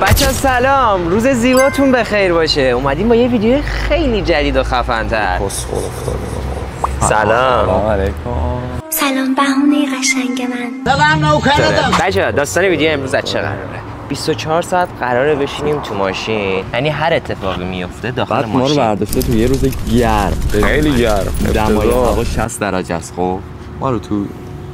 بچه‌ها سلام، روز زیباتون بخیر باشه. اومدیم با یه ویدیو خیلی جدید و خفن‌تر. سلام علیکم. سلام بهونه قشنگ من. سلام نوکرم. بچه‌ها داستان ویدیو امروز از چه قراره؟ 24 ساعت قراره بشینیم تو ماشین، یعنی هر اتفاقی میفته داخل ماشین. ما رو برداشته تو یه روز گرم، خیلی گرم، دمای هوا 60 درجه است. خب ما رو تو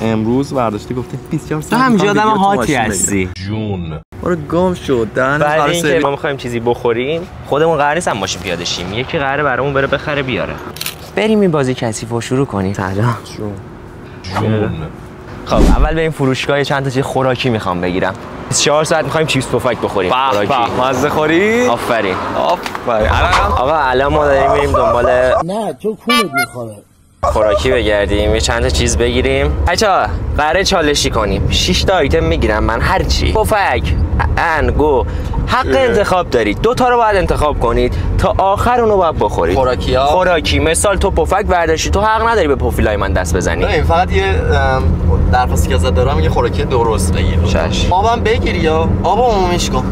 امروز برداشته گفته 24 ساعت. تو همینجا آدم هاتی هستی جون. ما رو گم شد. بعد اینکه ما می‌خوایم چیزی بخوریم، خودمون قرار نیست هم ماشین پیاده شیم. یکی قراره برامون بره بخره بیاره. بریم این بازی کثیف رو شروع کنیم. سلام. جون. خب اول بریم فروشگاه، چند تا چیز خوراکی میخوام بگیرم. 24 ساعت میخوایم چیپس پفک بخوریم. خوراکی. مزه خوری؟ آفرین. آفرین. آقا الان ما داریم میریم دنبال نه تو کونت میخوره. خوراکی بگردیم، یه چند تا چیز بگیریم. بچه‌ها قراره چالشی کنیم. 6 تا آیتم میگیرم من، هر چی. پفک، انگو، حق انتخاب دارید. 2 تا رو باید انتخاب کنید تا آخر اونو باید بخورید. خوراکی مثال تو پفک برداشتی، تو حق نداری به پروفیلای من دست بزنی. نه فقط یه درخواستی که ازت دارم، یه خوراکی درست بگیر. چش. آبم بگیر یا آب عمومیش کن.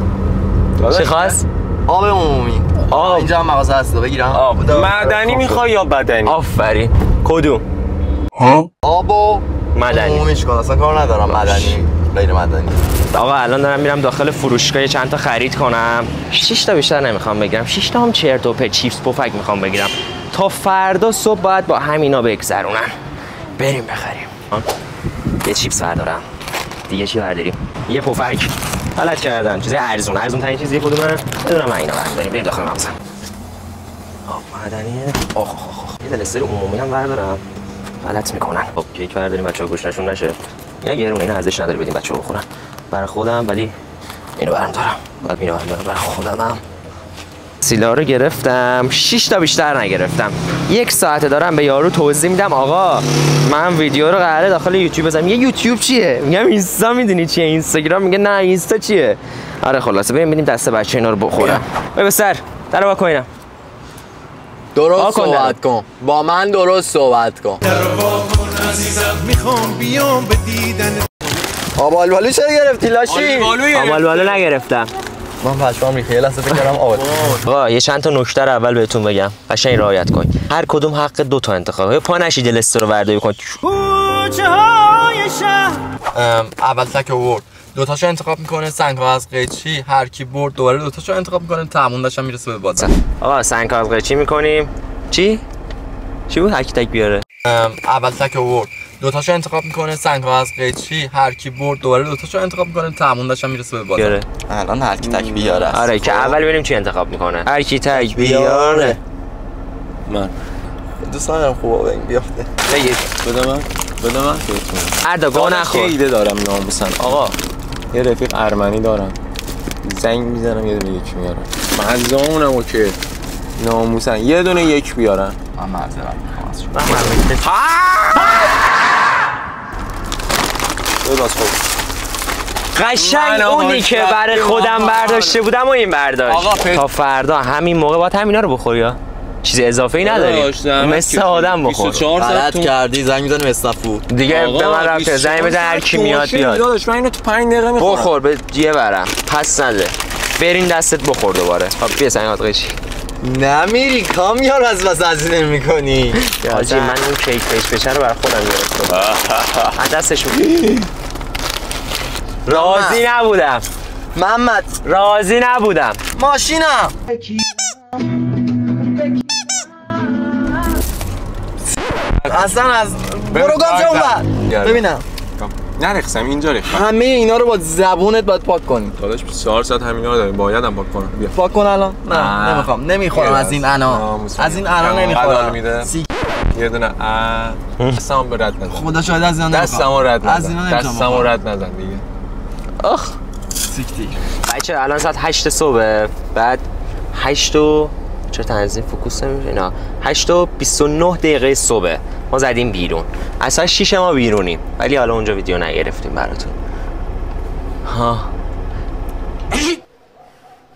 چی خواست؟ آب عمومی. آب. اینجا هم مغازه هست، بگیرم. آب. معدنی میخوای یا بدنی؟ آفرین. کدوم؟ آب و معدنی. عمومیش کن، اصلا کار ندارم مدنی غیر مدنی. آقا الان دارم میرم داخل فروشگاه چند تا خرید کنم. 6 تا بیشتر نمیخوام بگیرم. 6 تا هم چرت و پرت چیپس پفک میخوام بگیرم. تا فردا صبح باید با همینا بگذرونن. بریم بخریم. یه چیپس بردارم. دیگه چی برداریم؟ یه پفک. غلط کردم. چیز ارزون ترین چیزی کدومه؟ بدونم من اینا برداریم. بریم داخل مغازه. آب معدنیه. آخ. یه دلستر عمومی هم بردارم. غلط میکنن. خب کیک برداریم بچه‌ها گوش نشون نشه. یه گرون اینا ازش نداره بدیم بچه‌ها بخورن. برای خودم ولی اینو برام دارم. بعد اینو برای خودمم. سیلا رو گرفتم. 6 تا بیشتر نگرفتم. 1 ساعته دارم به یارو توضیح میدم آقا من ویدیو رو قراره داخل یوتیوب بزنم. یه یوتیوب چیه؟ میگم اینستا میدونی چیه؟ اینستاگرام میگه نه اینستا چیه؟ آره خلاصه بریم ببینیم دست بچه اینا رو بخورم. ببین سر درو با کوینم. درست صحبت کن. با من درست صحبت کن. میخوام بیام به دیدن. آب آلوالو چرا گرفتی لاشی؟ آب آلوالو نگرفتم. من پشمام ریخته. یه لحظه فکر کردم آب. آقا یه چند تا نکته رو اول بهتون بگم. قشنگ رعایت کنید. هر کدوم حق 2 تا انتخابه. پا نشید دلستر رو برداری کنید. کوچه‌های شهر. اول تک آورد. 2 تاشو انتخاب میکنه، سنگ کاغذ قیچی. هر کی برد دوباره 2 تاشو انتخاب میکنه، تموندش هم میرسه به بازار. آقا سنگ کاغذ قیچی میکنیم. چی بود؟ هر کی تک بیاره. اول تک آورد. 2 تاشو انتخاب میکنه، سنگ کاغذ قیچی. هر کی برد دوباره 2 تاشو انتخاب میکنه، تموندش هم میرسه به بازار. الان هر کی تک بیاره. آره که اول ببینیم چی انتخاب میکنه. هر کی تک بیاره. من دوستانم خوبه این بیافته. بگیر. بده من بهتون. ارداگاه نخور. ایده دارم ناموسن. آقا یه رفیق ارمنی دارم. زنگ میزنم یه دونه یک میارم. مزامونم اوکی. ناموسن یه دونه یک بیارن. من معذرت میخوام قشنگ اونی که برای خودم برداشته بودم و این برداشت. تا فردا همین موقع باید همینا رو بخوری یا چیز اضافه ای نداری. مثل آدم بخور. غلط کردی زنگ میزنی مصطفی. دیگه به من رفت زنگ بده هر کی میاد بیاد. داداش من اینو تو 5 دقیقه میخورم. بخور به یه برم. پس نده. برین دستت بخور دوباره. خب بیا سنگ قیچی. نمیری کامیار از واسه هزینه میکنی. حاجی من اون کیک پیش بشه رو برای خودم گرفتم. از دستش راضی نبودم. محمد راضی نبودم. ماشینم. اصلا از برو گم شو اونور. ببینم نرخصم اینجا ریختم. همه اینا رو با زبونت باید پاک کنی. داداش 24 ساعت همینا رو داریم، باید هم پاک کنم. بیا پاک کن الان. نه نمیخوام. نمیخورم از این انا. از این انا نمیخورم. یه دونه دستم به رد نزن. خدا شاهد از اینا نمیخوام. دستم رد نزن. از اینا نمیخوام. دستم رد نزن دیگه. آخ سیکتی. بچه الان ساعت 8 صبح. بعد 8 و چرا تنظیم فوکوس نمیشه؟ نه 8 و 29 دقیقه صبح ما زدیم بیرون. از ساعت 6 ما بیرونیم ولی حالا اونجا ویدیو نگرفتیم براتون. ها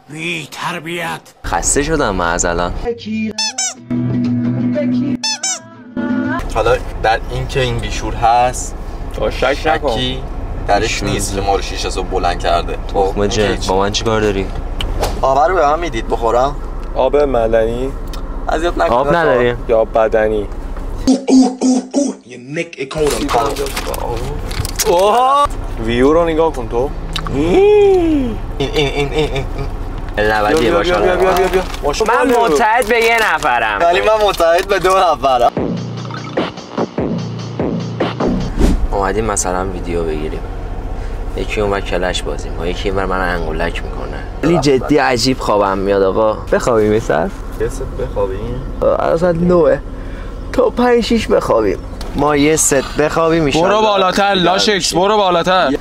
بی تربیت. خسته شدم من از الان. حالا در این که این بیشور هست شک نکن. درش نیست لیمو رو شیشه صبح بلند کرده. تخمه جن با من چیکار داری؟ آب رو به من میدید بخورم؟ آب معدنی اذیت نکن. آب نداریم یا بدنی؟ ویو رو نگاه کن تو. این 90 باشه. من متحد به یه نفرم. ولی من متحد به 2 نفرم. اومدیم مثلا ویدیو بگیریم، یکی اونور کلش بازیم ها، یکی اینور من انگولک میکنه. ولی جدی عجیب خوابم میاد آقا. بخوابیم یه سر؟ یه ست بخوابیم؟ اصلا 9 تا 5-6 بخوابیم. ما یه ست بخوابیم میشه. برو بالاتر لاشکس، برو بالاتر.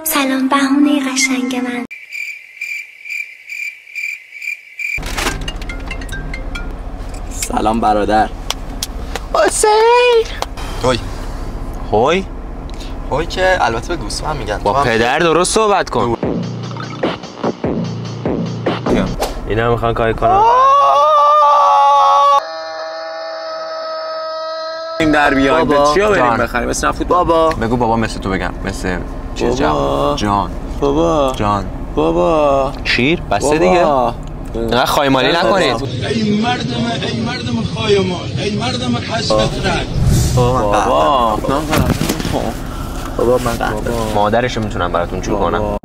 سلام بهونه قشنگ من. سلام برادر. حسین هوی هوی هوی که البته به دوست من میگن. با پدر درست صحبت کن. اینا میخوان کاری کنن. این در بیایم به چیا بریم بخریم؟ مثل نفت بابا بگو بابا مثل تو بگم، مثل چیز جان بابا جان بابا شیر بسته دیگه. اینقدر خایمالی نکنید. ای مردم خایمان، ای مردم حسرت. بابا من مادرشو میتونم براتون جور کنم.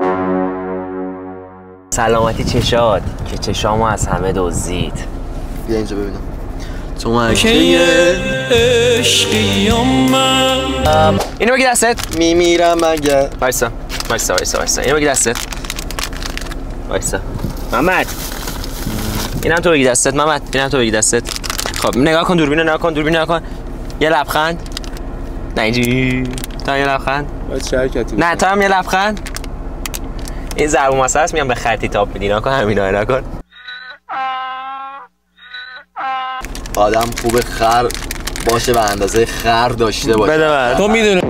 سلامتی چشات که چشامو از همه دزدید. بیا اینجا ببینم. تو من اینو بگی دستت. میمیرم مگه. وایسا اینو بگی دستت. وایسا محمد، اینم تو بگی دستت. محمد اینم تو بگی دستت. خب نگاه کن دوربینو، نگاه کن. یه لبخند. نه اینجوری. تا یه لبخند. نه تا هم یه لبخند. این ضرب المثل است، میام به خطی تاپ میدی. نکن همینا، نکن. آدم خوب خر باشه به اندازه خر داشته باشه. بده من. تو میدونی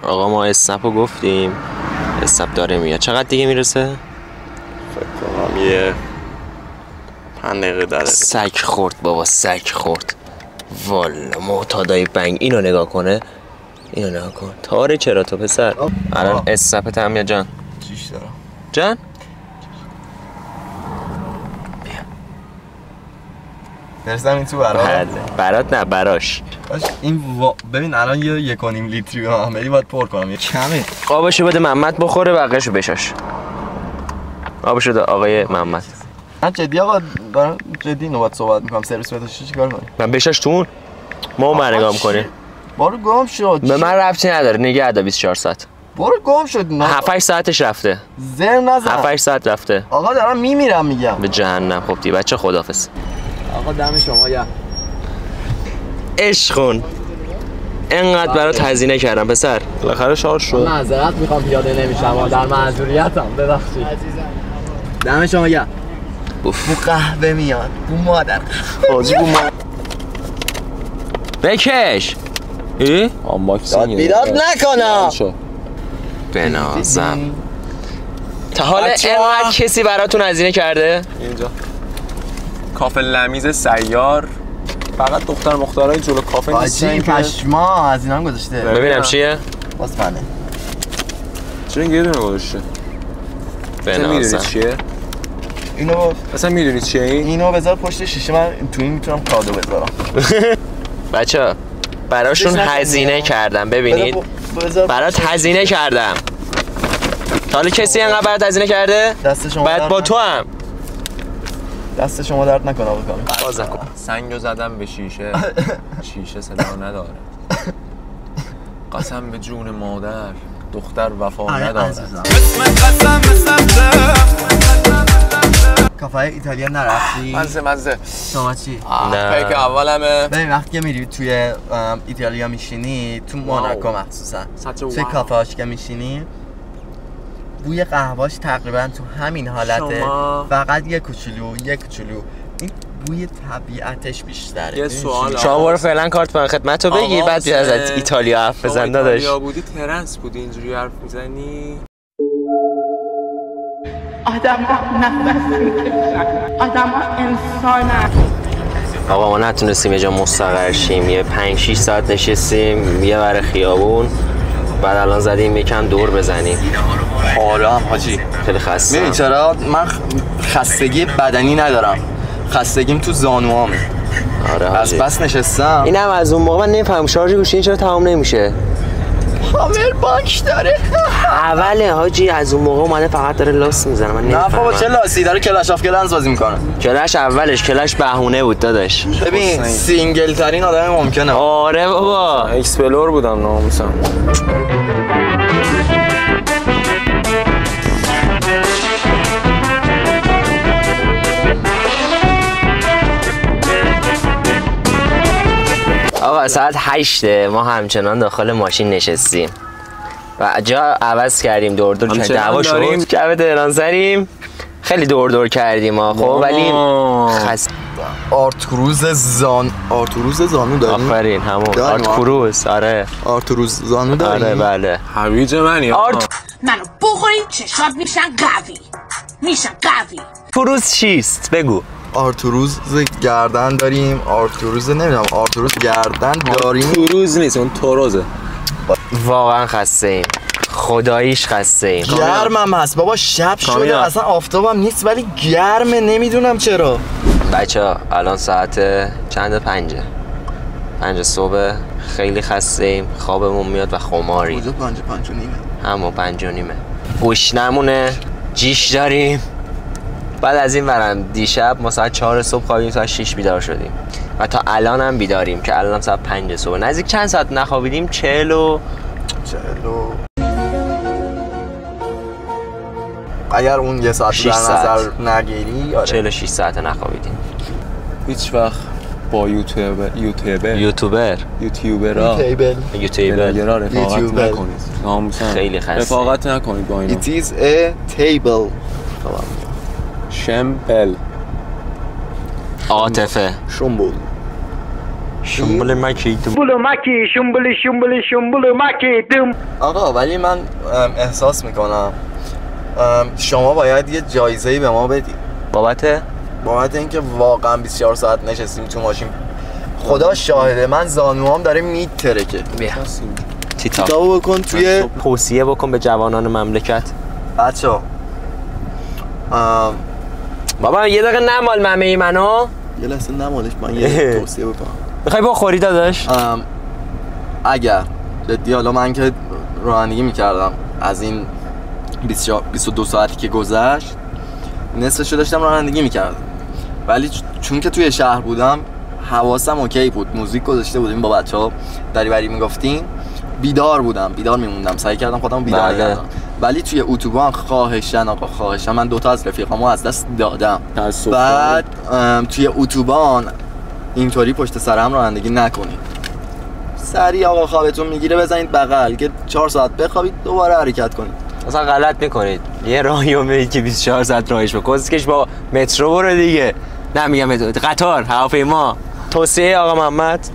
آقا ما اسنپو گفتیم، اسنپ داره میاد. چقدر دیگه میرسه؟ فکر کنم یه 5 دقیقه داره. سگ خورد بابا، سگ خورد والا. معتادای بنگ. اینو نگاه کنه، اینو نگاه کن. تاره چرا تو پسر؟ الان اسنپت هم میاد جان. چیش دارم جان برسم این تو برات نه براش. این ببین الان یه 1.5 لیتری به من بدی باید پر کنم. یه کمه. آبشو بده محمد بخوره، بقیه‌شو بشاش. آبشو ده آقای محمد. من جدی آقا دارم جدی نوبت صحبت میکنم. سرویس بهش چیکار کنی؟ من بشاش تون. ما برنگاه میکنیم. برو گم شد. به من ربطی نداره. نگه دا 24 ساعت. برو گم شد. 7-8 ساعتش رفته. زر نزن. 7-8 ساعت رفته. آقا دارم میمیرم میگم. به جهنم. خب دیگه بچه خداحافظ. آقا دم شما یا عشقون انقدر برات هزینه کردم پسر، بالاخره شارژ شد. معذرت میخوام پیاده نمیشم، در معذوریتم، ببخشید. دم شما یا بو قهوه میاد. بو مادر حاجی بو مادر بکش. داد بیداد نکنم. بنازم تا حالا اینقدر کسی براتون هزینه کرده؟ اینجا کافه لمیز سیار، فقط دختر مختارای جلو کافه نیستن که پشما از اینا هم گذاشته. ببینم چیه؟ باز منه. چرا این یه دونه گذاشته؟ بنازم چیه؟ اینو اصلا میدونی چیه این؟ اینو بذار پشت شیشه، من تو این میتونم کادو بذارم. بچه براشون هزینه کردم، ببینید برات هزینه کردم. تا حالا کسی اینقدر برات هزینه کرده؟ دست شما بعد با تو هم دست شما درد نکنه آقا کامی. باز نکن. سنگو زدم به شیشه، شیشه صدا نداره. قسم به جون مادر دختر وفا نداره. کافه ایتالیا نرفتی؟ مزه شما چی؟ نه پیک اولمه. ببین وقتی که میری توی ایتالیا میشینی، تو موناکو مخصوصا توی کافه هاش که میشینی، بوی قهوه‌اش تقریبا تو همین حالته، فقط یه کوچولو این بوی طبیعتش بیشتره. یه سوال شما برو فعلا کارت من خدمتو بگیر، بعد بیا از ایتالیا حرف بزن داداش. ایتالیا بودی ترنس بودی اینجوری حرف میزنی؟ آدم‌ها نفس می‌کشن، آدم‌ها انسانن. آقا ما نتونستیم یه جا مستقر شیم، یه 5-6 ساعت نشستیم یه ور خیابون، بعد الان زدیم یکم دور بزنیم. آره هم حاجی خیلی خسته. ببین چرا من خستگی بدنی ندارم، خستگیم تو زانوامه. آره از حاجی. بس نشستم. اینم از اون موقع من نمیفهمم شارژ گوشی چرا تمام نمیشه. پاور بانک داره. اوله حاجی از اون موقع اومده فقط داره لاس میزنه. من نمیفهمم. نه بابا چه لاسی داره، کلش آف کلنز بازی میکنه. کلش اولش کلش بهونه بود داداش. ببین سینگل ترین آدم ممکنه. آره بابا اکسپلور بودم ناموسم. آقا ساعت 8 ما همچنان داخل ماشین نشستیم و جا عوض کردیم، دور دور کردیم، دعوا شد، جو تهران سریم، خیلی دور دور کردیم خب، ولی آرتوروز زانو داریم. آفرین همون آرتوروز. آره آرتوروز زانو داریم. آره بله حویج منی منو بخورید چشات میشن قوی. آرتوروز چیست بگو. آرتوروز گردن داریم، آرتوروز نمیدونم، آرتوروز گردن داریم. توروز نیست اون توروزه. واقعا خسته ایم، خداییش خسته ایم. گرمم هست بابا، شب شده اصلا آفتابم نیست ولی گرمه، نمیدونم چرا. بچه‌ها الان ساعت چند؟ 5 صبح، خیلی خسته ایم، خوابمون میاد و خماریم. کجا 5 و نیمه؟ همون 5 و نیمه. گوشنمونه، جیش داریم. بعد از این ورم دیشب ما ساعت 4 صبح خوابیدیم، ساعت 6 بیدار شدیم و تا الان هم بیداریم که الان ساعت 5 صبح. نزدیک چند ساعت نخوابیدیم؟ 40 اگر اون یه ساعت در نظر نگیری 46 ساعت نخوابیدیم. هیچ وقت با یوتیوبرها رفاقت نکنید. ناموسن خیلی خسته. رفاقت نکنید با اینا. It is a table. شمبل عاطفه شنبل مکی آقا ولی من احساس میکنم شما باید یه جایزه‌ای به ما بدی بابت اینکه واقعا 24 ساعت نشستیم تو ماشین. خدا شاهده من زانوام داره میترکه. تیتابو بکن توی توصیه بکن به جوانان مملکت. بچه‌ها بابا یه دقیقه نمال ممه منو، یه لحظه نمالش، من یه توصیه بکنم. میخوای بخوری داداش؟ اگر جدی حالا من که رانندگی میکردم از این 22 ساعتی که گذشت نصفشو داشتم رانندگی میکردم، ولی چون که توی شهر بودم حواسم اوکی بود، موزیک گذاشته بودیم با بچه‌ها دریوری میگفتیم، بیدار میموندم، سعی کردم خودم بیدار کردم. ولی توی اتوبان خواهشن من 2 تا از رفیقامو از دست دادم. بعد توی اتوبان اینطوری پشت سر هم رانندگی نکنید. سریع آقا خوابتون میگیره بزنید بغل که 4 ساعت بخوابید دوباره حرکت کنید. اصلا غلط میکنید. یه راهیو میگید که 24 ساعت راهش بکنید، کش با مترو برو دیگه. نمیگم قطار، هواپیما. توصیه آقا محمد.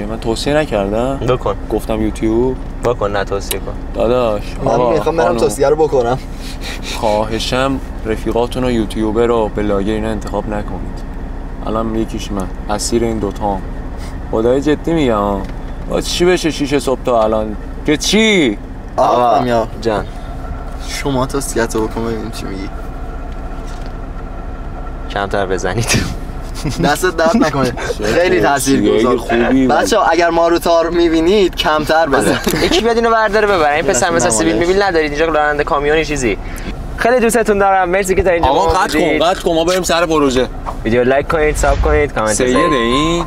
من توصیه نکردم. بکن. گفتم یوتیوب. بکن نه توصیه کن. داداش من میخوام برم توصیه رو بکنم. خواهشم رفیقاتون رو یوتیوبر رو بلاگر اینا انتخاب نکنید. الان یکیش من اسیر این دوتا. خدای جدی میگم. با چی بشه 6 صبح تا الان؟ که چی؟ آقا جان شما توصیه‌تو بکن ببینیم چی میگی. کمتر بزنید. دستت درد نکنه، خیلی تاثیرگذار. بچه‌ها اگر ماروتا رو می‌بینید کمتر بزن. یکی بیاد اینو برداره ببره. این پسر مثلا سیبیل میبین ندارید اینجا راننده کامیونی چیزی. خیلی دوستتون دارم. مرسی که تا اینجا آقا قطع کن ما بریم سر پروژه. ویدیو لایک کنید، ساب کنید، کامنت بذارید. سید این